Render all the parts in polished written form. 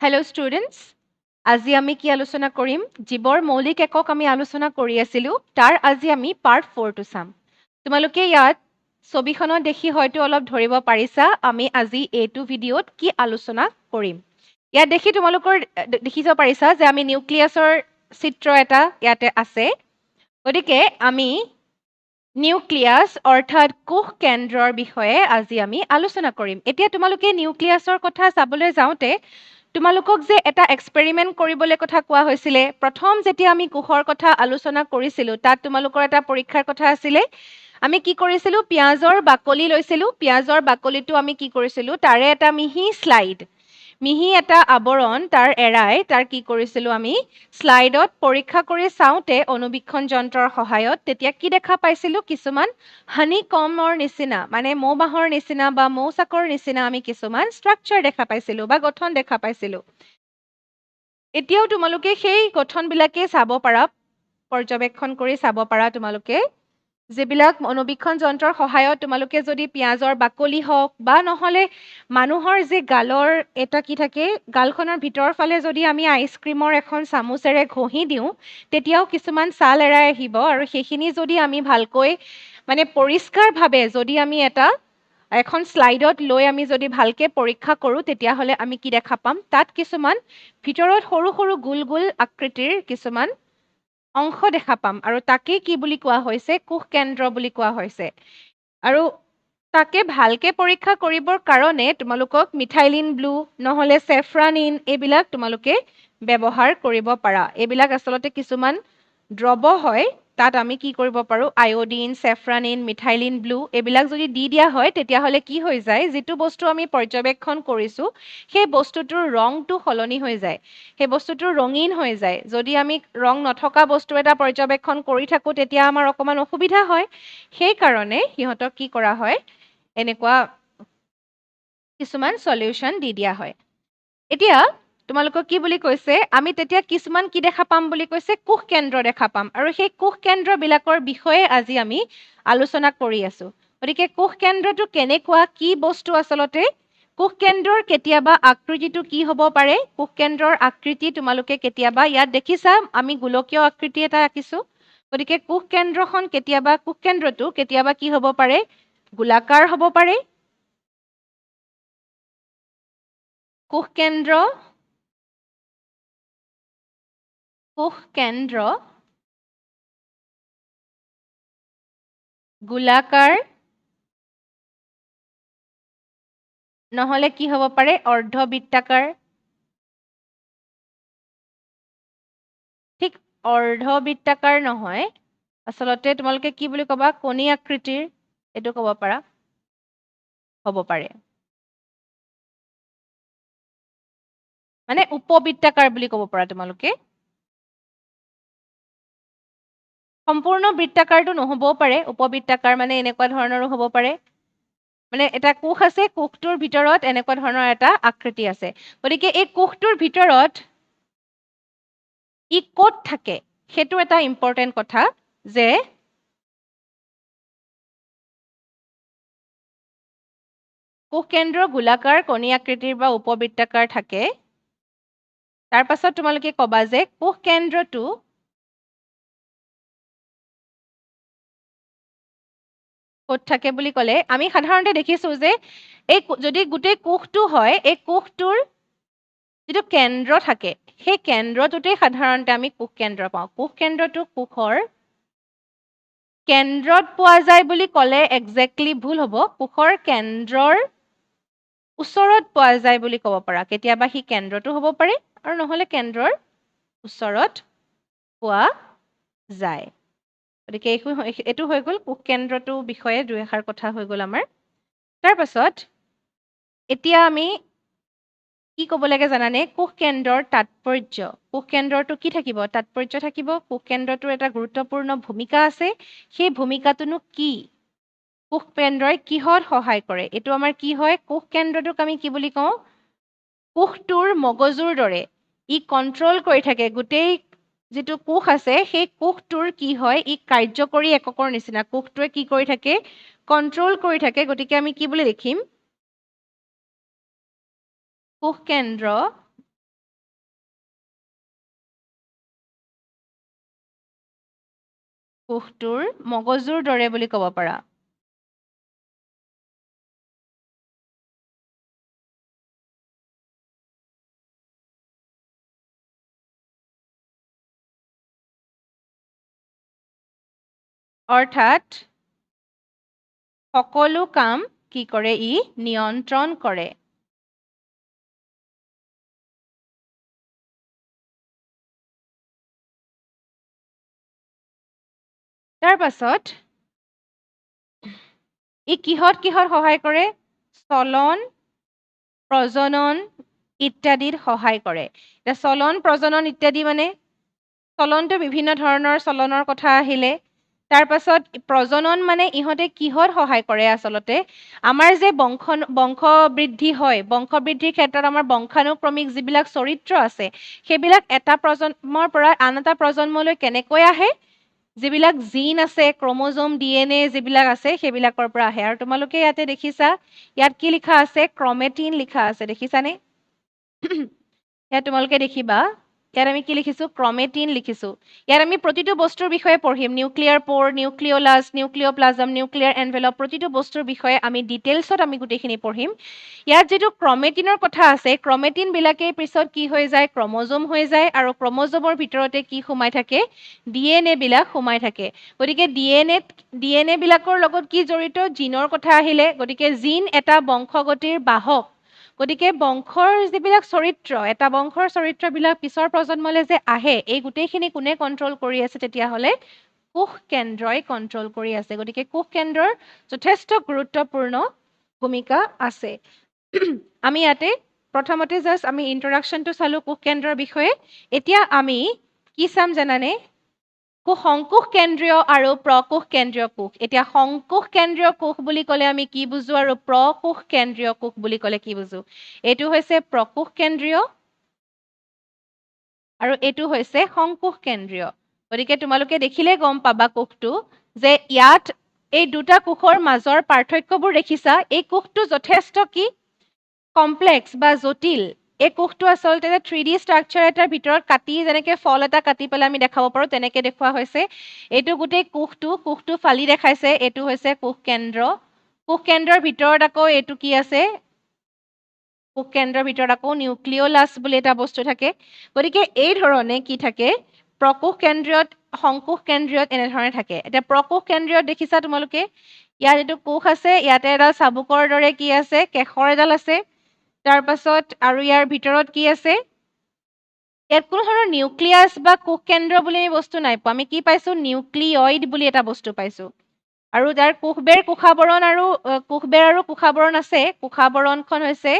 hello' students আজি আমি কি আলোচনা কৰিম জীৱৰ মৌলিক একক আমি আলোচনা কৰি আছিলোঁ তাৰ আজি আমি পাৰ্ট 4টো চাম তোমালোকে ইয়াত ছবিখনত দেখি হয়তো অলপ ধৰিব পাৰিছা আমি আজি এইটো ভিডিঅ'ত কি আলোচনা কৰিম ইয়াত দেখি তোমালোকৰ দেখিব পাৰিছা যে আমি নিউক্লিয়াছৰ চিত্ৰ এটা ইয়াতে আছে গতিকে আমি নিউক্লিয়াছ অৰ্থাৎ কোষ কেন্দ্ৰৰ বিষয়ে আজি আমি আলোচনা কৰিম এতিয়া তোমালোকে নিউক্লিয়াছৰ কথা চাবলৈ যাওঁতে তোমালোকক যে এটা এক্সপেৰিমেণ্ট কৰিবলৈ কথা কোৱা হৈছিলে প্ৰথম যেতিয়া আমি কোষৰ কথা আলোচনা কৰিছিলোঁ তাত তোমালোকৰ এটা পৰীক্ষাৰ কথা আছিলে আমি কি কৰিছিলোঁ পিঁয়াজৰ বাকলি লৈছিলোঁ পিঁয়াজৰ বাকলিটো আমি কি কৰিছিলোঁ তাৰে এটা মিহি শ্লাইড মিহি এটা আৱৰণ তাৰ এৰাই তাৰ কি কৰিছিলোঁ আমি শ্লাইডত পৰীক্ষা কৰি চাওঁতে অনুবীক্ষণ যন্ত্ৰৰ সহায়ত তেতিয়া কি দেখা পাইছিলোঁ কিছুমান হানি কমৰ নিচিনা মানে মৌ বাঁহৰ নিচিনা বা মৌচাকৰ নিচিনা আমি কিছুমান ষ্ট্ৰাকচাৰ দেখা পাইছিলোঁ বা গঠন দেখা পাইছিলোঁ এতিয়াও তোমালোকে সেই গঠনবিলাকে চাব পাৰা পৰ্যবেক্ষণ কৰি চাব পাৰা তোমালোকে যিবিলাক অনুবীক্ষণ যন্ত্ৰৰ সহায়ত তোমালোকে যদি পিঁয়াজৰ বাকলি হওক বা নহ'লে মানুহৰ যি গালৰ এটা কি থাকে গালখনৰ ভিতৰৰ ফালে যদি আমি আইচক্ৰীমৰ এখন চামুচেৰে ঘঁহি দিওঁ তেতিয়াও কিছুমান ছাল এৰাই আহিব আৰু সেইখিনি যদি আমি ভালকৈ মানে পৰিষ্কাৰভাৱে যদি আমি এখন শ্লাইডত লৈ আমি যদি ভালকে পৰীক্ষা কৰোঁ তেতিয়াহ'লে আমি কি দেখা পাম তাত কিছুমান ভিতৰত সৰু সৰু গোল গোল আকৃতিৰ কিছুমান অংশ দেখা পাম আৰু তাকেই কি বুলি কোৱা হৈছে কোষ কেন্দ্ৰ বুলি কোৱা হৈছে আৰু তাকে ভালকে পৰীক্ষা কৰিবৰ কাৰণে তোমালোকক মিথাইলিন ব্লু নহ'লে চেফ্ৰানিন এইবিলাক তোমালোকে ব্যৱহাৰ কৰিব পাৰা এইবিলাক আচলতে কিছুমান দ্ৰৱ হয় তাত আমি কি কৰিব পাৰোঁ আয়ডিন চেফ্ৰানিন মিথাইলিন ব্লু এইবিলাক যদি দি দিয়া হয় তেতিয়াহ'লে কি হৈ যায় যিটো বস্তু আমি পৰ্যবেক্ষণ কৰিছোঁ সেই বস্তুটোৰ ৰংটো সলনি হৈ যায় সেই বস্তুটো ৰঙীন হৈ যায় যদি আমি ৰং নথকা বস্তু এটা পৰ্যবেক্ষণ কৰি থাকোঁ তেতিয়া আমাৰ অকণমান অসুবিধা হয় সেইকাৰণে সিহঁতক কি কৰা হয় এনেকুৱা কিছুমান সলিউশ্যন দি দিয়া হয় এতিয়া তোমালোকক কি বুলি কৈছে আমি তেতিয়া কিছুমান কি দেখা পাম বুলি কৈছে কোষ কেন্দ্ৰ দেখা পাম আৰু সেই কোষ কেন্দ্ৰবিলাকৰ বিষয়ে আজি আমি আলোচনা কৰি আছোঁ গতিকে কোষ কেন্দ্ৰটো কেনেকুৱা কি বস্তু আচলতে কোষ কেন্দ্ৰৰ কেতিয়াবা আকৃতিটো কি হ'ব পাৰে কোষ কেন্দ্ৰৰ আকৃতি তোমালোকে কেতিয়াবা ইয়াত দেখিছা আমি গোলকীয় আকৃতি এটা ৰাখিছোঁ গতিকে কোষ কেন্দ্ৰটো কেতিয়াবা কি হ'ব পাৰে গোলাকাৰ হ'ব পাৰে কোষ কেন্দ্ৰ গোলাকাৰ নহ'লে কি হ'ব পাৰে অৰ্ধবৃত্তাকাৰ ঠিক অৰ্ধবৃত্তাকাৰ নহয় আচলতে তোমালোকে কি বুলি ক'বা কণী আকৃতিৰ এইটো ক'ব পাৰা হ'ব পাৰে মানে উপবৃত্তাকাৰ বুলি ক'ব পাৰা তোমালোকে সম্পূৰ্ণ বৃত্তাকাৰটো নহ'বও পাৰে উপবৃত্তাকাৰ মানে এনেকুৱা ধৰণৰো হ'ব পাৰে মানে এটা কোষ আছে কোষটোৰ ভিতৰত এনেকুৱা ধৰণৰ এটা আকৃতি আছে গতিকে এই কোষটোৰ ভিতৰত ই ক'ত থাকে সেইটো এটা ইম্পৰ্টেণ্ট কথা যে কোষ কেন্দ্ৰ গোলাকাৰ কণী আকৃতিৰ বা উপবৃত্তাকাৰ থাকে তাৰ পাছত তোমালোকে ক'বা যে কোষ কেন্দ্ৰটো ক'ত থাকে বুলি ক'লে আমি সাধাৰণতে দেখিছোঁ যে এই যদি গোটেই কোষটো হয় এই কোষটোৰ যিটো কেন্দ্ৰ থাকে সেই কেন্দ্ৰটোতেই সাধাৰণতে আমি কোষ কেন্দ্ৰ পাওঁ কোষ কেন্দ্ৰটো কোষৰ কেন্দ্ৰত পোৱা যায় বুলি ক'লে একজেক্টলি ভুল হ'ব কোষৰ কেন্দ্ৰৰ ওচৰত পোৱা যায় বুলি ক'ব পাৰা কেতিয়াবা সি কেন্দ্ৰটো হ'ব পাৰে আৰু নহ'লে কেন্দ্ৰৰ ওচৰত পোৱা যায় গতিকে এইটো হৈ গ'ল কোষ কেন্দ্ৰটোৰ বিষয়ে দুই এষাৰ কথা হৈ গ'ল আমাৰ তাৰ পাছত এতিয়া আমি কি ক'ব লাগে জানানে কোষ কেন্দ্ৰৰ তাৎপৰ্য কোষ কেন্দ্ৰটো কি থাকিব তাৎপৰ্য থাকিব কোষ কেন্দ্ৰটোৰ এটা গুৰুত্বপূৰ্ণ ভূমিকা আছে সেই ভূমিকাটোনো কি কোষ কেন্দ্ৰই কিহত সহায় কৰে এইটো আমাৰ কি হয় কোষ কেন্দ্ৰটোক আমি কি বুলি কওঁ কোষটোৰ মগজুৰ দৰে ই কণ্ট্ৰল কৰি থাকে গোটেই যিটো কোষ আছে সেই কোষটোৰ কি হয় ই কাৰ্যকৰী এককৰ নিচিনা কোষটোৱে কি কৰি থাকে কণ্ট্ৰল কৰি থাকে গতিকে আমি কি বুলি লিখিম কোষ কেন্দ্ৰ কোষটোৰ মগজুৰ দৰে বুলি ক'ব পাৰা অৰ্থাৎ সকলো কাম কি কৰে ই নিয়ন্ত্ৰণ কৰে তাৰ পাছত ই কিহত কিহত সহায় কৰে চলন প্ৰজনন ইত্যাদিত সহায় কৰে এতিয়া চলন প্ৰজনন ইত্যাদি মানে চলনটো বিভিন্ন ধৰণৰ চলনৰ কথা আহিলে তাৰ পাছত প্ৰজনন মানে ইহঁতে কিহত সহায় কৰে আচলতে আমাৰ যে বংশ বৃদ্ধি হয় বংশ বৃদ্ধিৰ ক্ষেত্ৰত আমাৰ বংশানুক্ৰমিক যিবিলাক চৰিত্ৰ আছে সেইবিলাক এটা প্ৰজন্মৰ পৰা আন এটা প্ৰজন্মলৈ কেনেকৈ আহে যিবিলাক জিন আছে ক্ৰমোজোম ডিএনএ যিবিলাক আছে সেইবিলাকৰ পৰা আহে আৰু তোমালোকে ইয়াতে দেখিছা ইয়াত কি লিখা আছে ক্ৰমেটিন লিখা আছে দেখিছানে ইয়াত তোমালোকে দেখিবা ইয়াত আমি কি লিখিছো ক্ৰমেটিন লিখিছো ইয়াত আমি প্ৰতিটো বস্তুৰ বিষয়ে পঢ়িম নিউক্লিয়াৰ প'ৰ নিউক্লিঅলাছ নিউক্লিঅপ্লাজম নিউক্লিয়াৰ এনভেলপ প্ৰতিটো বস্তুৰ বিষয়ে আমি ডিটেইলছত আমি গোটেইখিনি পঢ়িম ইয়াত যিটো ক্ৰমেটিনৰ কথা আছে ক্ৰমেটিন বিলাকে পিছত কি হৈ যায় ক্ৰমোজোম হৈ যায় আৰু ক্ৰমোজোমৰ ভিতৰতে কি সোমাই থাকে ডিএনএ বিলাক সোমাই থাকে গতিকে ডিএনএ বিলাকৰ লগত কি জড়িত জিনৰ কথা আহিলে গতিকে জিন এটা বংশগতিৰ বাহক গতিকে বংশৰ যিবিলাক চৰিত্ৰ এটা বংশৰ চৰিত্ৰবিলাক পিছৰ প্ৰজন্মলৈ যে আহে এই গোটেইখিনি কোনে কণ্ট্ৰল কৰি আছে তেতিয়াহ'লে কোষ কেন্দ্ৰই কণ্ট্ৰল কৰি আছে গতিকে কোষ কেন্দ্ৰৰ যথেষ্ট গুৰুত্বপূৰ্ণ ভূমিকা আছে আমি ইয়াতে প্ৰথমতে জাষ্ট আমি ইন্ট্ৰডাকশ্যনটো চালো কোষ কেন্দ্ৰৰ বিষয়ে এতিয়া আমি কি চাম জানানে সংকোষ কেন্দ্ৰীয় আৰু প্ৰকোষ কেন্দ্ৰীয় কোষ এতিয়া সংকোষ কেন্দ্ৰীয় কোষ বুলি ক'লে আমি কি বুজো আৰু প্ৰকোষ কেন্দ্ৰীয় কোষ বুলি ক'লে কি বুজো এইটো হৈছে প্ৰকোষ কেন্দ্ৰীয় আৰু এইটো হৈছে সংকোষ কেন্দ্ৰীয় গতিকে তোমালোকে দেখিলে গম পাবা কোষটো যে ইয়াত এই দুটা কোষৰ মাজৰ পাৰ্থক্যবোৰ দেখিছা এই কোষটো যথেষ্ট কি কমপ্লেক্স বা জটিল এই কোষটো আচলতে 3D ষ্ট্ৰাকচাৰ এটাৰ ভিতৰত কাটি যেনেকে ফল এটা কাটি পেলাই আমি দেখাব পাৰো তেনেকে দেখুওৱা হৈছে এইটো গোটেই কোষটো ফালি দেখাইছে এইটো হৈছে কোষ কেন্দ্ৰৰ ভিতৰত আকৌ এইটো কি আছে কোষ কেন্দ্ৰৰ ভিতৰত আকৌ নিউক্লিঅলাছ বুলি এটা বস্তু থাকে গতিকে এই ধৰণে কি থাকে প্ৰকোষ কেন্দ্ৰীয়ত সংকোষ কেন্দ্ৰীয়ত এনেধৰণে থাকে এতিয়া প্ৰকোষ কেন্দ্ৰীয়ত দেখিছা তোমালোকে ইয়াত এইটো কোষ আছে ইয়াতে এডাল চাবুকৰ দৰে কি আছে কেশৰ এডাল আছে তাৰ পাছত আৰু ইয়াৰ ভিতৰত কি আছে ইয়াত কোনো ধৰণৰ নিউক্লিয়াছ বা কোষ কেন্দ্ৰ বুলি বস্তু নাই পোৱা আমি কি পাইছো নিউক্লিয়ইড বুলি এটা বস্তু পাইছো আৰু যাৰ কোষবেৰ আৰু কোষাবৰণ আছে কোষাবৰণখন হৈছে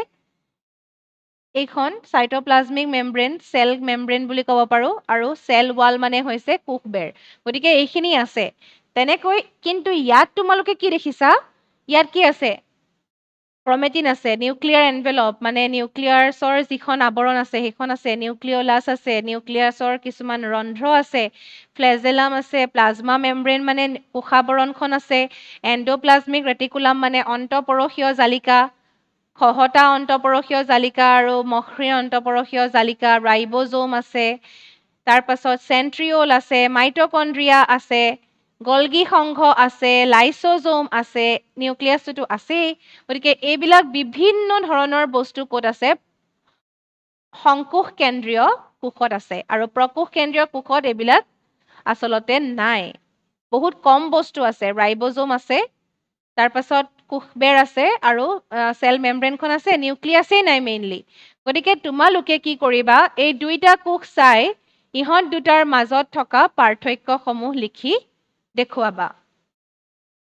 এইখন সাইটোপ্লাজমিক মেমব্ৰেন সেল মেমব্ৰেন বুলি ক'ব পাৰো আৰু সেল ওয়াল মানে হৈছে কোষবেৰ গতিকে এইখিনি আছে তেনেকৈ কিন্তু ইয়াত তোমালোকে কি দেখিছা ইয়াত কি আছে ক্ৰমেটিন আছে নিউক্লিয়াৰ এনভেলপ মানে নিউক্লিয়াছৰ যিখন আৱৰণ আছে সেইখন আছে নিউক্লিঅলাছ আছে নিউক্লিয়াছৰ কিছুমান ৰন্ধ্ৰ আছে ফ্লেজেলাম আছে প্লাজমা মেমব্ৰেন মানে কোষাবৰণখন আছে এণ্ডোপ্লাজমিক ৰেটিকুলাম মানে অন্তঃপৰশীয় জালিকা খহটা অন্তঃপৰশীয় জালিকা আৰু মসৃণ অন্তঃপৰশীয় জালিকা ৰাইবোজোম আছে তাৰ পাছত চেন্ট্ৰিঅল আছে মাইটকন্ড্ৰিয়া আছে গলগি সংঘ আছে লাইসোজোম আছে নিউক্লিয়াছটো আছেই গতিকে এইবিলাক বিভিন্ন ধৰণৰ বস্তু ক'ত আছে সংকোষ কেন্দ্ৰীয় কোষত আছে আৰু প্ৰকোষ কেন্দ্ৰীয় কোষত এইবিলাক আচলতে নাই বহুত কম বস্তু আছে ৰাইবোজোম আছে তাৰ পাছত কোষবেৰ আছে আৰু সেল মেমব্ৰেনখন আছে নিউক্লিয়াছেই নাই মেইনলি গতিকে তোমালোকে কি কৰিবা এই দুইটা কোষ চাই ইহঁত দুটাৰ মাজত থকা পাৰ্থক্যসমূহ লিখি দেখুৱাবা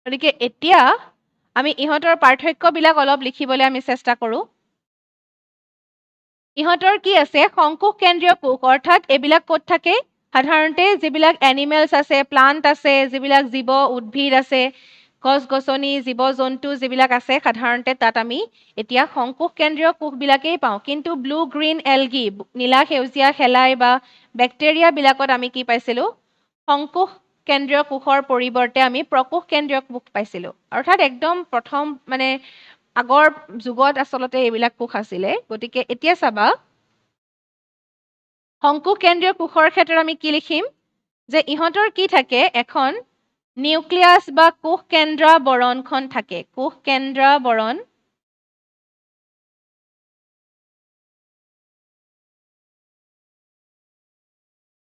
গতিকে এতিয়া আমি ইহঁতৰ পাৰ্থক্যবিলাক অলপ লিখিবলৈ আমি চেষ্টা কৰো ইহঁতৰ কি আছে সংকোষ কেন্দ্ৰীয় কোষ অৰ্থাৎ এইবিলাক ক'ত থাকে সাধাৰণতে যিবিলাক এনিমেলছ আছে প্লান্ট আছে যিবিলাক জীৱ উদ্ভিদ আছে গছ গছনি জীৱ জন্তু যিবিলাক আছে সাধাৰণতে তাত আমি এতিয়া সংকোষ কেন্দ্ৰীয় কোষবিলাকেই পাওঁ কিন্তু ব্লু গ্ৰীণ এলগি নীলা সেউজীয়া শেলাই বা বেক্টেৰিয়া বিলাকত আমি কি পাইছিলো সংকোষ কেন্দ্ৰীয় কোষৰ পৰিৱৰ্তে আমি প্ৰকোষ কেন্দ্ৰীয় কোষ পাইছিলো অৰ্থাৎ একদম প্ৰথম মানে আগৰ যুগত আচলতে এইবিলাক কোষ আছিলে গতিকে এতিয়া চাবা সংকোষ কেন্দ্ৰীয় কোষৰ ক্ষেত্ৰত আমি কি লিখিম যে ইহঁতৰ কি থাকে এখন নিউক্লিয়াছ বা কোষ কেন্দ্ৰ বৰণখন থাকে কোষ কেন্দ্ৰ বৰণ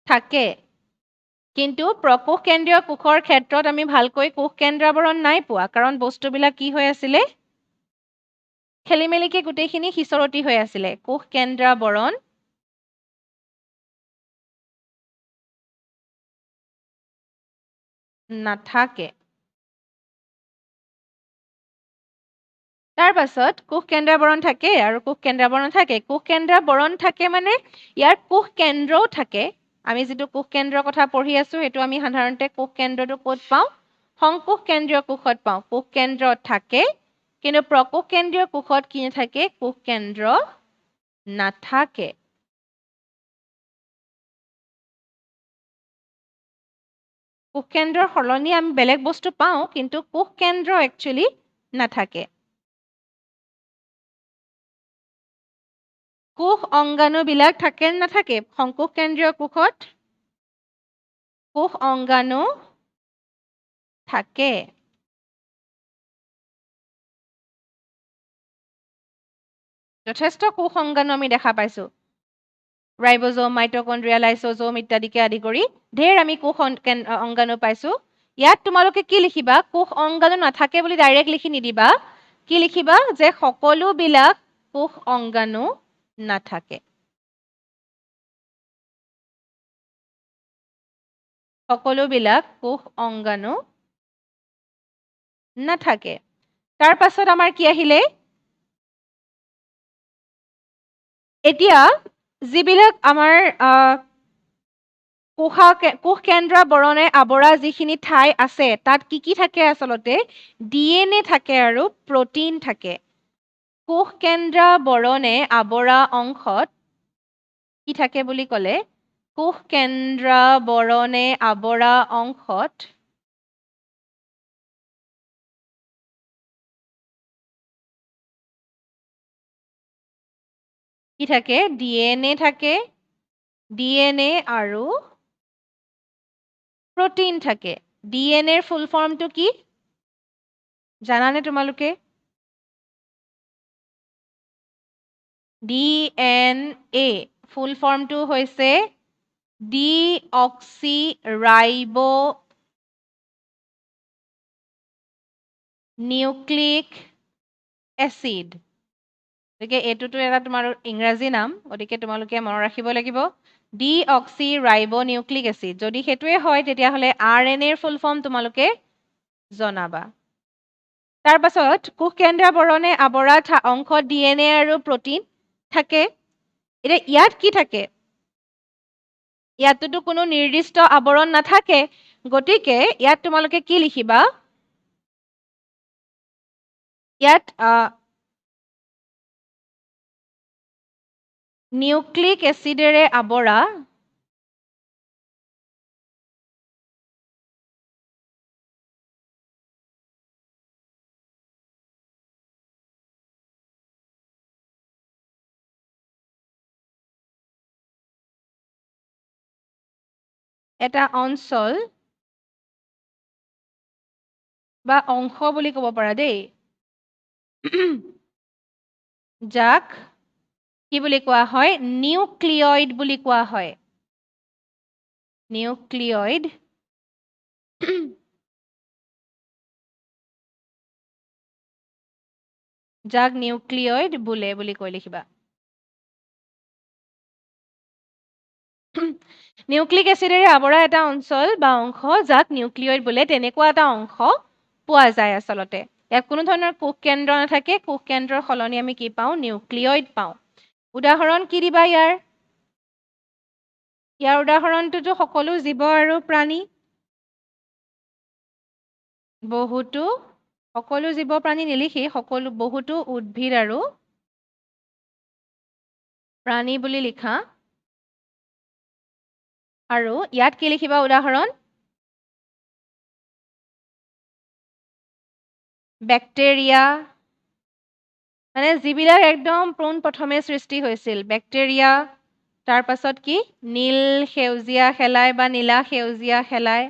থাকে কিন্তু প্ৰকোষ কেন্দ্ৰীয় কোষৰ ক্ষেত্ৰত আমি ভালকৈ কোষ কেন্দ্ৰাবৰণ নাই পোৱা কাৰণ বস্তুবিলাক কি হৈ আছিলে খেলিমেলিকে গোটেইখিনি হিচৰতি হৈ আছিলে কোষ কেন্দ্ৰাবৰণ নাথাকে তাৰ পাছত কোষ কেন্দ্ৰাবৰণ থাকে আৰু কোষ কেন্দ্ৰাবৰণ থাকে কোষ কেন্দ্ৰাবৰণ থাকে মানে ইয়াৰ কোষ কেন্দ্ৰও থাকে আমি যিটো কোষ কেন্দ্ৰৰ কথা পঢ়ি আছো সেইটো আমি সাধাৰণতে কোষ কেন্দ্ৰটো ক'ত পাওঁ সংকোষ কেন্দ্ৰীয় কোষত পাওঁ কোষ কেন্দ্ৰ থাকে কিন্তু প্ৰকোষ কেন্দ্ৰীয় কোষত কি নাথাকে কোষ কেন্দ্ৰ নাথাকে কোষ কেন্দ্ৰৰ সলনি আমি বেলেগ বস্তু পাওঁ কিন্তু কোষ কেন্দ্ৰ একচুৱেলি নাথাকে কোষ অংগাণুবিলাক থাকে নাথাকে সংকোষ কেন্দ্ৰীয় কোষত কোষ অংগাণু থাকে যথেষ্ট কোষ অংগাণু আমি দেখা পাইছো ৰাইবোজোম মাইটকণ্ড্ৰিয়া লাইসোজোম ইত্যাদিকে আদি কৰি ঢেৰ আমি কোষ অংগাণু পাইছো ইয়াত তোমালোকে কি লিখিবা কোষ অংগাণু নাথাকে বুলি ডাইৰেক্ট লিখি নিদিবা কি লিখিবা যে সকলোবিলাক কোষ অংগাণু নাথাকে সকলোবিলাক কোষ অংগাণু নাথাকে তাৰ পাছত আমাৰ কি আহিলে এতিয়া যিবিলাক আমাৰ কোষ কেন্দ্ৰ বৰণে আৱৰা যিখিনি ঠাই আছে তাত কি থাকে আচলতে ডিএনএ থাকে আৰু প্ৰটিন থাকে কোষ কেন্দ্ৰ বৰণে আৱৰা অংশত কি থাকে বুলি ক'লে কোষ কেন্দ্ৰ বৰণে আৱৰা অংশত কি থাকে ডিএনএ থাকে ডিএনএ আৰু প্ৰটিন থাকে ডিএনএৰ ফুল ফৰ্মটো কি জানানে তোমালোকে ডিএনএ ফুল ফৰ্মটো হৈছে ডিঅক্সিৰাইবো নিউক্লিক এচিড গতিকে এইটোতো এটা তোমাৰ ইংৰাজী নাম গতিকে তোমালোকে মনত ৰাখিব লাগিব ডিঅক্সিৰাইবো নিউক্লিক এচিড যদি সেইটোৱে হয় তেতিয়াহ'লে আৰএনএৰ ফুল ফৰ্ম তোমালোকে জনাবা তাৰ পাছত কোষ কেন্দ্ৰ বৰণে আৱৰা অংশত ডিএনএ আৰু প্ৰটিন থাকে এতিয়া ইয়াত কি থাকে ইয়াততো কোনো নিৰ্দিষ্ট আৱৰণ নাথাকে গতিকে ইয়াত তোমালোকে কি লিখিবা ইয়াত নিউক্লিক এচিডেৰে আৱৰা এটা অঞ্চল বা অংশ বুলি ক'ব পাৰা দেই যাক কি বুলি কোৱা হয় নিউক্লিয়ইড বুলি কোৱা হয় নিউক্লিয়ইড যাক নিউক্লিয়ইড বোলে বুলি কৈ লিখিবা নিউক্লিক এচিডেৰে আৱৰা এটা অঞ্চল বা অংশ যাক নিউক্লিয়ইড বোলে তেনেকুৱা এটা অংশ পোৱা যায় আচলতে ইয়াত কোনো ধৰণৰ কোষ কেন্দ্ৰ নাথাকে কোষ কেন্দ্ৰৰ সলনি আমি কি পাওঁ নিউক্লিয়ইড পাওঁ উদাহৰণ কি দিবা ইয়াৰ উদাহৰণটোতো সকলো জীৱ আৰু প্ৰাণী বহুতো সকলো জীৱ প্ৰাণী নিলিখি সকলো বহুতো উদ্ভিদ আৰু প্ৰাণী বুলি লিখা আৰু ইয়াত কি লিখিবা উদাহৰণ বেক্টেৰিয়া মানে যিবিলাক একদম পোন প্ৰথমে সৃষ্টি হৈছিল বেক্টেৰিয়া তাৰ পাছত কি নীল সেউজীয়া শেলাই বা নীলা সেউজীয়া শেলাই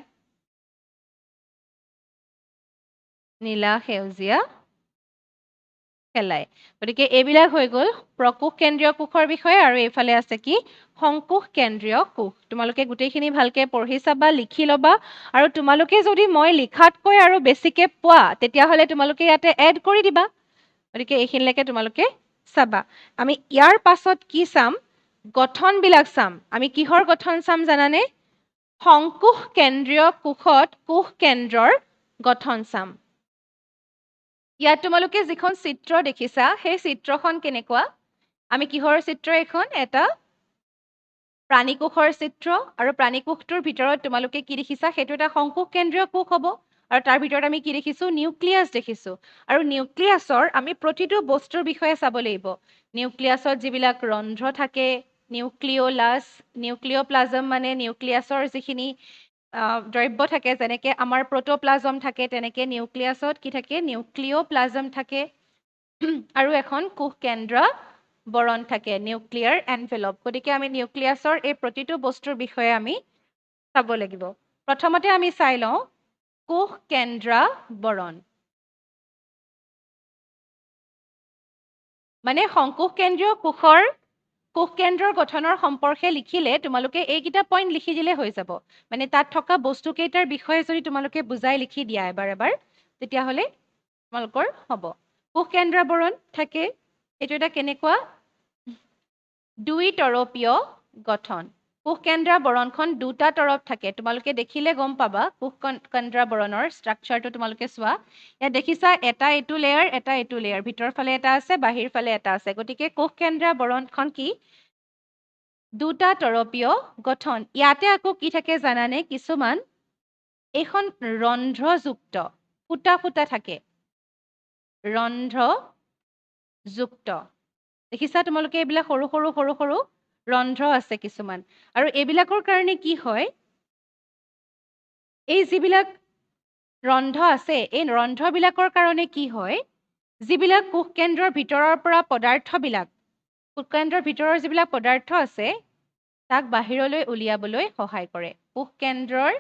নীলা সেউজীয়া শেলাই গতিকে এইবিলাক হৈ গ'ল প্ৰকোষ কেন্দ্ৰীয় কোষৰ বিষয়ে আৰু এইফালে আছে কি সংকোষ কেন্দ্ৰীয় কোষ তোমালোকে গোটেইখিনি ভালকে পঢ়ি চাবা লিখি ল'বা আৰু তোমালোকে যদি মই লিখাতকৈ আৰু বেছিকে পোৱা তেতিয়াহ'লে তোমালোকে ইয়াতে এড কৰি দিবা গতিকে এইখিনিলৈকে তোমালোকে চাবা আমি ইয়াৰ পাছত কি চাম গঠনবিলাক চাম আমি কিহৰ গঠন চাম জানানে সংকোষ কেন্দ্ৰীয় কোষত কোষ কেন্দ্ৰৰ গঠন চাম ইয়াত তোমালোকে যিখন চিত্ৰ দেখিছা সেই চিত্ৰখন কেনেকুৱা আমি কিহৰ চিত্ৰ এখন এটা প্ৰাণীকোষৰ চিত্ৰ আৰু প্ৰাণীকোষটোৰ ভিতৰত তোমালোকে কি দেখিছা সেইটো এটা সংকোষ কেন্দ্ৰীয় কোষ হ'ব আৰু তাৰ ভিতৰত আমি কি দেখিছো নিউক্লিয়াছ দেখিছো আৰু নিউক্লিয়াছৰ আমি প্ৰতিটো বস্তুৰ বিষয়ে চাব লাগিব নিউক্লিয়াছত যিবিলাক ৰন্ধ্ৰ থাকে নিউক্লিওলাছ নিউক্লিওপ্লাজম মানে নিউক্লিয়াছৰ যিখিনি দ্ৰব্য থাকে যেনেকৈ আমাৰ প্ৰটোপ্লাজম থাকে তেনেকৈ নিউক্লিয়াছত কি থাকে নিউক্লিওপ্লাজম থাকে আৰু এখন কোষ কেন্দ্ৰ বৰণ থাকে নিউক্লিয়াৰ এনভেলপ গতিকে আমি নিউক্লিয়াছৰ এই প্ৰতিটো বস্তুৰ বিষয়ে আমি চাব লাগিব প্ৰথমতে আমি চাই লওঁ কোষ কেন্দ্ৰ বৰণ মানে সংকোষ কেন্দ্ৰীয় কোষ কেন্দ্ৰৰ গঠনৰ সম্পৰ্কে লিখিলে তোমালোকে এইকেইটা পইণ্ট লিখি দিলে হৈ যাব মানে তাত থকা বস্তুকেইটাৰ বিষয়ে যদি তোমালোকে বুজাই লিখি দিয়া এবাৰ তেতিয়াহ'লে তোমালোকৰ হ'ব কোষ কেন্দ্ৰ বৰণ থাকে এইটো এটা কেনেকুৱা দুই তৰপীয় গঠন কোষ কেন্দ্ৰ বৰণখন দুটা তৰপ থাকে তোমালোকে দেখিলে গম পাবা কোষ কেন্দ্ৰ বৰণৰ ষ্ট্ৰাকচাৰটো তোমালোকে চোৱা ইয়াত দেখিছা এটা এইটো লেয়াৰ ভিতৰ ফালে এটা আছে বাহিৰ ফালে এটা আছে গতিকে কোষ কেন্দ্ৰ বৰণখন কি দুটা তৰপীয় গঠন ইয়াতে আকৌ কি থাকে জানানে কিছুমান এইখন ৰন্ধ্ৰযুক্ত ফুটা ফুটা থাকে ৰন্ধ্ৰযুক্ত দেখিছা তোমালোকে এইবিলাক সৰু সৰু সৰু সৰু ৰন্ধ্ৰ আছে কিছুমান আৰু এইবিলাকৰ কাৰণে কি হয় এই যিবিলাক ৰন্ধ্ৰ আছে এই ৰন্ধ্ৰবিলাকৰ কাৰণে কি হয় যিবিলাক কোষ কেন্দ্ৰৰ ভিতৰৰ পৰা পদাৰ্থবিলাক কোষ কেন্দ্ৰৰ ভিতৰৰ যিবিলাক পদাৰ্থ আছে তাক বাহিৰলৈ উলিয়াবলৈ সহায় কৰে কোষ কেন্দ্ৰৰ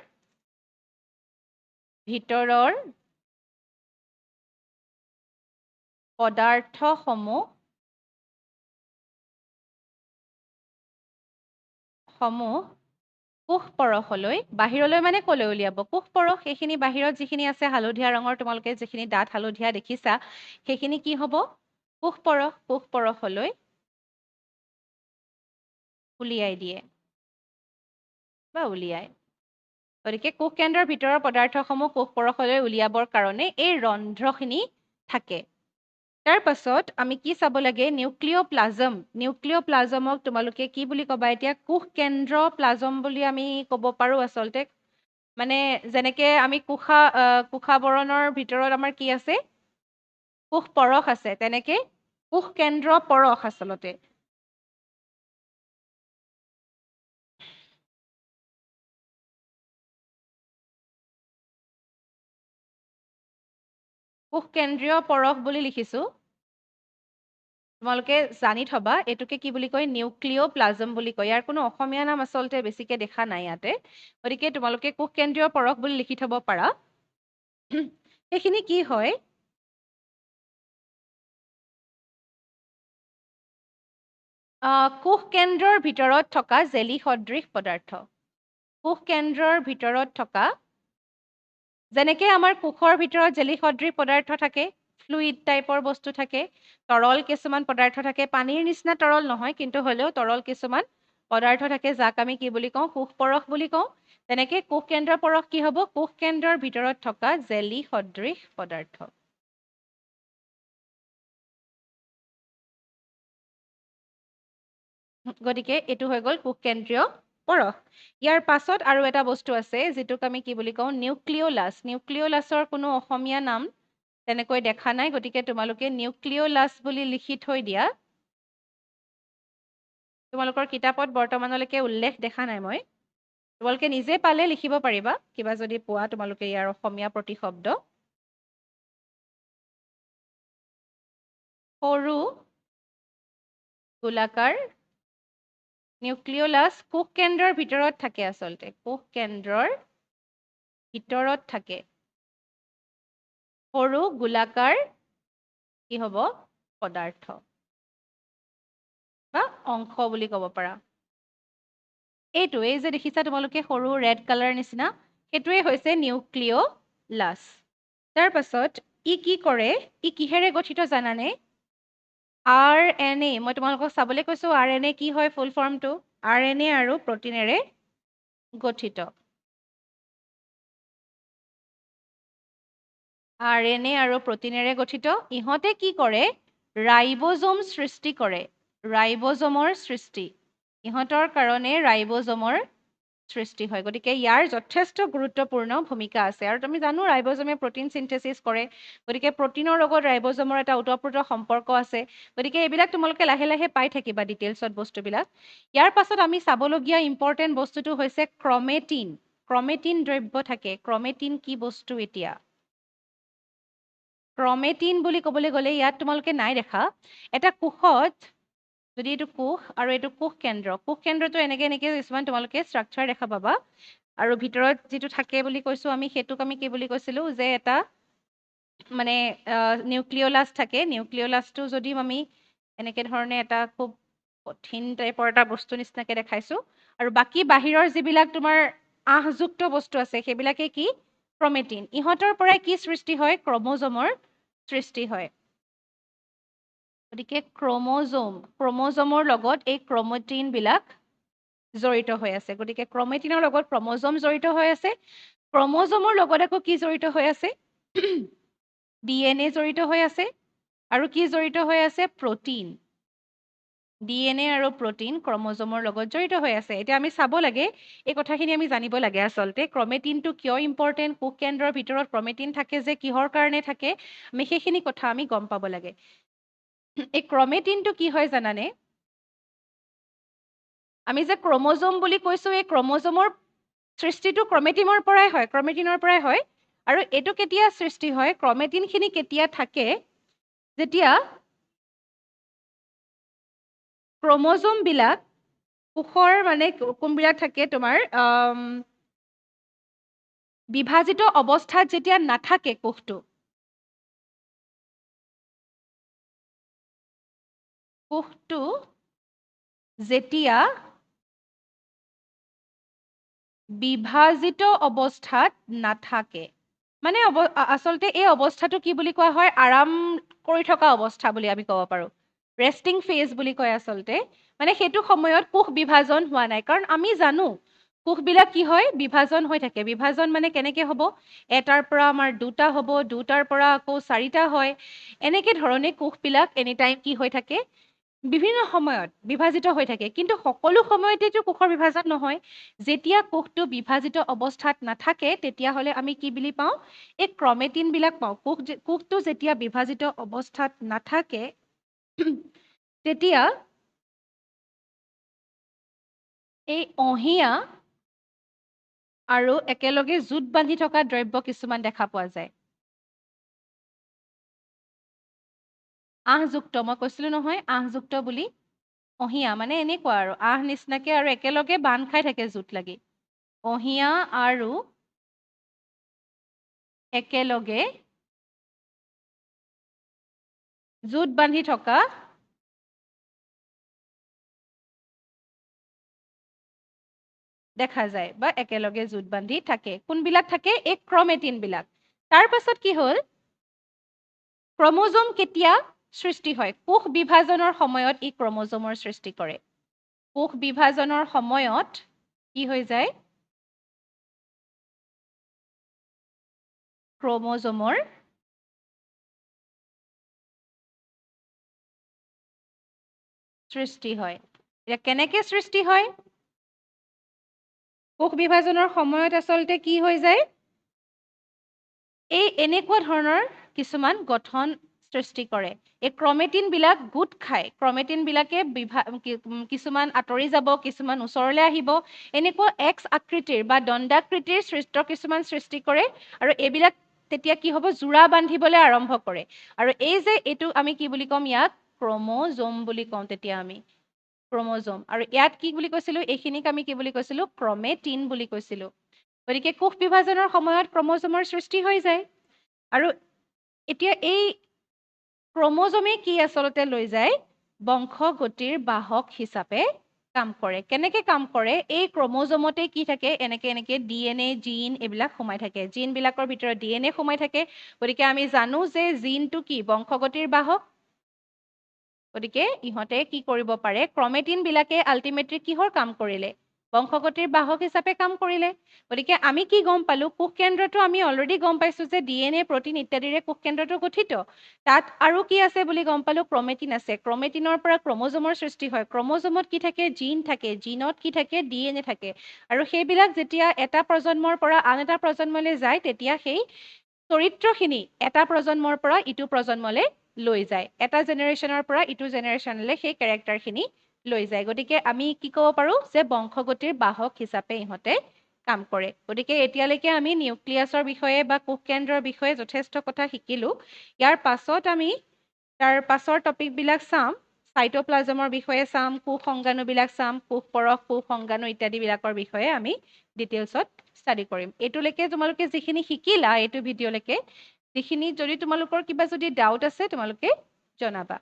ভিতৰৰ পদাৰ্থসমূহ কোষ পৰশলৈ বাহিৰলৈ মানে কলৈ উলিয়াব কোষ পৰশ সেইখিনি বাহিৰত যিখিনি আছে হালধীয়া ৰঙৰ তোমালোকে যিখিনি দাঁত হালধীয়া দেখিছা সেইখিনি কি হ'ব কোষ পৰশলৈ উলিয়াই দিয়ে বা উলিয়ায় গতিকে কোষ কেন্দ্ৰৰ ভিতৰৰ পদাৰ্থসমূহ কোষ পৰশলৈ উলিয়াবৰ কাৰণে এই ৰন্ধ্ৰখিনি থাকে তাৰ পাছত আমি কি চাব লাগে নিউক্লিওপ্লাজমক তোমালোকে কি বুলি ক'বা এতিয়া কোষ কেন্দ্ৰ প্লাজম বুলি আমি ক'ব পাৰোঁ আচলতে মানে যেনেকৈ আমি কোষাবৰণৰ ভিতৰত আমাৰ কি আছে কোষ পৰশ আছে তেনেকৈ কোষ কেন্দ্ৰ পৰশ আচলতে কোষ কেন্দ্ৰীয় পৰশ বুলি লিখিছোঁ তোমালোকে জানি থবা এইটোকে কি বুলি কয় নিউক্লিওপ্লাজম বুলি কয় ইয়াৰ কোনো অসমীয়া নাম আচলতে বেছিকৈ দেখা নাই ইয়াতে গতিকে তোমালোকে কোষ কেন্দ্ৰীয় পৰশ বুলি লিখি থব পাৰা সেইখিনি কি হয় কোষ কেন্দ্ৰৰ ভিতৰত থকা জেলি সদৃশ পদাৰ্থ কোষ কেন্দ্ৰৰ ভিতৰত থকা যেনেকৈ আমাৰ কোষৰ ভিতৰত জেলি সদৃশ পদাৰ্থ থাকে ফ্লুইড টাইপৰ বস্তু থাকে তৰল কিছুমান পদাৰ্থ থাকে পানীৰ নিচিনা তৰল নহয় কিন্তু হ'লেও তৰল কিছুমান পদাৰ্থ থাকে যাক আমি কি বুলি কওঁ কোষ পৰশ বুলি কওঁ তেনেকৈ কোষ কেন্দ্ৰৰ পৰশ কি হ'ব কোষ কেন্দ্ৰৰ ভিতৰত থকা জেলি সদৃশ পদাৰ্থ গতিকে এইটো হৈ গ'ল কোষ কেন্দ্ৰীয় পৰশ ইয়াৰ পাছত আৰু এটা বস্তু আছে যিটোক আমি কি বুলি কওঁ নিউক্লিওলাছৰ কোনো অসমীয়া নাম তেনেকৈ দেখা নাই গতিকে তোমালোকে নিউক্লিওলাছ বুলি লিখি থৈ দিয়া তোমালোকৰ কিতাপত বৰ্তমানলৈকে উল্লেখ দেখা নাই মই তোমালোকে নিজে পালে লিখিব পাৰিবা কিবা যদি পোৱা তোমালোকে ইয়াৰ অসমীয়া প্ৰতিশব্দ সৰু গোলাকাৰ নিউক্লিওলাছ কোষ কেন্দ্ৰৰ ভিতৰত থাকে আচলতে কোষ কেন্দ্ৰৰ ভিতৰত থাকে সৰু গোলাকাৰ কি হ'ব পদাৰ্থ বা অংশ বুলি ক'ব পাৰা এইটো এই যে দেখিছা তোমালোকে সৰু ৰেড কালাৰ নিচিনা সেইটোৱে হৈছে নিউক্লিওলাছ তাৰ পাছত ই কি কৰে ই কিহেৰে গঠিত জানানে RNA মই তোমালোকক চাবলৈ কৈছো RNA কি হয় ফুল ফৰ্মটো RNA আৰু প্ৰটিনেৰে গঠিত RNA আৰু প্ৰটিনেৰে গঠিত ইহঁতে কি কৰে ৰাইবোজোম সৃষ্টি কৰে ৰাইবোজোমৰ সৃষ্টি ইহঁতৰ কাৰণে ৰাইবোজোমৰ সৃষ্টি হয় গতিকে ইয়াৰ যথেষ্ট গুৰুত্বপূৰ্ণ ভূমিকা আছে আৰু তুমি জানো ৰাইবোজোমে প্ৰটিন সিনথেসিস কৰে গতিকে প্ৰটিনৰ লগত ৰাইবোজোমৰ এটা ওতঃপ্ৰোত সম্পৰ্ক আছে গতিকে এইবিলাক তোমালোকে লাহে লাহে পাই থাকিবা ডিটেইলছত বস্তুবিলাক ইয়াৰ পাছত আমি চাবলগীয়া ইম্পৰ্টেন্ট বস্তুটো হৈছে ক্ৰমেটিন ক্ৰমেটিন দ্ৰব্য থাকে ক্ৰমেটিন কি বস্তু এতিয়া ক্ৰমেটিন বুলি ক'বলৈ গ'লে ইয়াত তোমালোকে নাই দেখা এটা কোষত যদি এইটো কোষ আৰু এইটো কোষ কেন্দ্ৰটো এনেকে কিছুমান তোমালোকে ষ্ট্ৰাকচাৰ দেখা পাবা আৰু ভিতৰত যিটো থাকে বুলি কৈছো আমি সেইটোক আমি কি বুলি কৈছিলো যে এটা মানে নিউক্লিওলাছ থাকে নিউক্লিওলাছটো যদি আমি এনেকে ধৰণে এটা খুব কঠিন টাইপৰ এটা বস্তু নিচিনাকে দেখাইছো আৰু বাকী বাহিৰৰ যিবিলাক তোমাৰ আহযুক্ত বস্তু আছে সেইবিলাকে কি ক্ৰমেটিন ইহঁতৰ পৰাই কি সৃষ্টি হয় ক্ৰমোজোমৰ সৃষ্টি হয় গতিকে ক্ৰমোজোমৰ লগত এই ক্ৰমেটিন বিলাক জড়িত হৈ আছে গতিকে ক্ৰমেটিনৰ লগত ক্ৰমোজোম জড়িত হৈ আছে ক্ৰমোজোমৰ লগত আকৌ কি জড়িত হৈ আছে DNA জড়িত হৈ আছে আৰু কি জড়িত হৈ আছে প্ৰটিন DNA আৰু প্ৰটিন ক্ৰমোজোমৰ লগত জড়িত হৈ আছে এতিয়া আমি চাব লাগে এই কথাখিনি আমি জানিব লাগে আচলতে ক্ৰমেটিনটো কিয় ইম্পৰ্টেন্ট কোষ কেন্দ্ৰৰ ভিতৰত ক্ৰমেটিন থাকে যে কিহৰ কাৰণে থাকে আমি সেইখিনি কথা আমি গম পাব লাগে এই ক্ৰমেটিনটো কি হয় জানানে আমি যে ক্ৰমোজোম বুলি কৈছো এই ক্ৰমোজোমৰ সৃষ্টিটো ক্ৰমেটিনৰ পৰাই হয় আৰু এইটো কেতিয়া সৃষ্টি হয় ক্ৰমেটিনখিনি কেতিয়া থাকে যেতিয়া ক্ৰমোজোম বিলাক কোষৰ মানে কোনবিলাক থাকে তোমাৰ বিভাজিত অৱস্থাত যেতিয়া নাথাকে কোষটো যেতিয়া বিভাজিত অৱস্থাত নাথাকে মানে আচলতে এই অৱস্থাটো কি বুলি কোৱা হয় আৰাম কৰি থকা অৱস্থা বুলি আমি ক'ব পাৰো ৰেষ্টিং ফেজ বুলি কয় আচলতে মানে সেইটো সময়ত কোষ বিভাজন হোৱা নাই কাৰণ আমি জানো কোষবিলাক কি হয় বিভাজন হৈ থাকে বিভাজন মানে কেনেকে হ'ব এটাৰ পৰা আমাৰ দুটা হ'ব দুটাৰ পৰা আকৌ চাৰিটা হয় এনেকে ধৰণে কোষবিলাক এনি টাইম কি হৈ থাকে বিভিন্ন সময়ত বিভাজিত হৈ থাকে কিন্তু সকলো সময়তেতো কোষৰ বিভাজন নহয় যেতিয়া কোষটো বিভাজিত অৱস্থাত নাথাকে তেতিয়াহ'লে আমি কি বুলি পাওঁ এই ক্ৰমেটিন বিলাক পাওঁ কোষটো যেতিয়া বিভাজিত অৱস্থাত নাথাকে তেতিয়া এই অহিয়া আৰু একেলগে জোঁট বান্ধি থকা দ্ৰব্য কিছুমান দেখা পোৱা যায় আহযুক্ত মই কৈছিলো নহয় আহযুক্ত বুলি অহিয়া মানে এনেকুৱা আৰু আহ নিচিনাকে আৰু একেলগে বান্ধ খাই থাকে জোঁট লাগি অহিয়া আৰু একেলগে জোঁট বান্ধি থকা দেখা যায় বা একেলগে জোঁট বান্ধি থাকে কোনবিলাক থাকে এই ক্ৰমেটিন বিলাক তাৰ পাছত কি হ'ল ক্ৰমোজোম কেতিয়া সৃষ্টি হয় কোষ বিভাজনৰ সময়ত ই ক্ৰমোজোমৰ সৃষ্টি কৰে কোষ বিভাজনৰ সময়ত কি হৈ যায় ক্ৰমোজোমৰ সৃষ্টি হয় এতিয়া কেনেকে সৃষ্টি হয় কোষ বিভাজনৰ সময়ত আচলতে কি হৈ যায় এই এনেকুৱা ধৰণৰ কিছুমান গঠন সৃষ্টি কৰে এই ক্ৰমেটিন বিলাক গোট খায় ক্ৰমেটিন বিলাকে কিছুমান আঁতৰি যাব কিছুমান ওচৰলৈ আহিব এনেকুৱা এক্স আকৃতিৰ বা দণ্ডাকৃতিৰ কিছুমান সৃষ্টি কৰে আৰু এইবিলাক তেতিয়া কি হ'ব জোৰা বান্ধিবলৈ আৰম্ভ কৰে আৰু এই যে এইটো আমি কি বুলি ক'ম ইয়াক ক্ৰমোজোম বুলি কওঁ তেতিয়া আমি ক্ৰম'জম আৰু ইয়াত কি বুলি কৈছিলো এইখিনিক আমি কি বুলি কৈছিলো ক্ৰমেটিন বুলি কৈছিলো গতিকে কোষ বিভাজনৰ সময়ত ক্ৰম'জমৰ সৃষ্টি হৈ যায় আৰু এতিয়া এই ক্ৰম'জমে কি আচলতে লৈ যায় বংশগতিৰ বাহক হিচাপে কাম কৰে কেনেকে কাম কৰে এই ক্ৰম'জমতে কি থাকে এনেকে DNA জিন এইবিলাক সোমাই থাকে জিনবিলাকৰ ভিতৰত DNA সোমাই থাকে গতিকে আমি জানো যে জিনটো কি বংশগতিৰ বাহক গতিকে ইহঁতে কি কৰিব পাৰে ক্ৰমেটিন বিলাকে আল্টিমেটলি কিহৰ কাম কৰিলে বংশগতিৰ বাহক হিচাপে কাম কৰিলে গতিকে আমি কি গম পালো কোষ কেন্দ্ৰটো আমি অলৰেডি গম পাইছো যে DNA প্ৰটিন ইত্যাদিৰে কোষ কেন্দ্ৰটো গঠিত তাত আৰু কি আছে বুলি গম পালো ক্ৰমেটিন আছে ক্ৰমেটিনৰ পৰা ক্ৰম'জমৰ সৃষ্টি হয় ক্ৰম'জমত কি থাকে জিন থাকে জিনত কি থাকে DNA থাকে আৰু সেইবিলাক যেতিয়া এটা প্ৰজন্মৰ পৰা আন এটা প্ৰজন্মলৈ যায় তেতিয়া সেই চৰিত্ৰখিনি এটা প্ৰজন্মৰ পৰা ইটো প্ৰজন্মলৈ লৈ যায় এটা জেনেৰেশ্যনৰ পৰা ইটো জেনেৰেশ্যনলৈ সেই কেৰেক্টাৰখিনি লৈ যায় গতিকে আমি কি ক'ব পাৰোঁ যে বংশগতিৰ বাহক হিচাপে ইহঁতে কাম কৰে গতিকে এতিয়ালৈকে আমি নিউক্লিয়াছৰ বিষয়ে বা কোষ কেন্দ্ৰৰ বিষয়ে যথেষ্ট কথা শিকিলোঁ ইয়াৰ পাছত আমি তাৰ পাছৰ টপিকবিলাক চাম চাইটোপ্লাজমৰ বিষয়ে চাম কোষ সংগাণুবিলাক চাম কোষ পৰশ কোষ সংগাণু ইত্যাদিবিলাকৰ বিষয়ে আমি ডিটেইলছত ষ্টাডি কৰিম এইটোলৈকে তোমালোকে যিখিনি শিকিলা এইটো ভিডিঅ'লৈকে যিখিনি যদি তোমালোকৰ কিবা যদি ডাউট আছে তোমালোকে জনাবা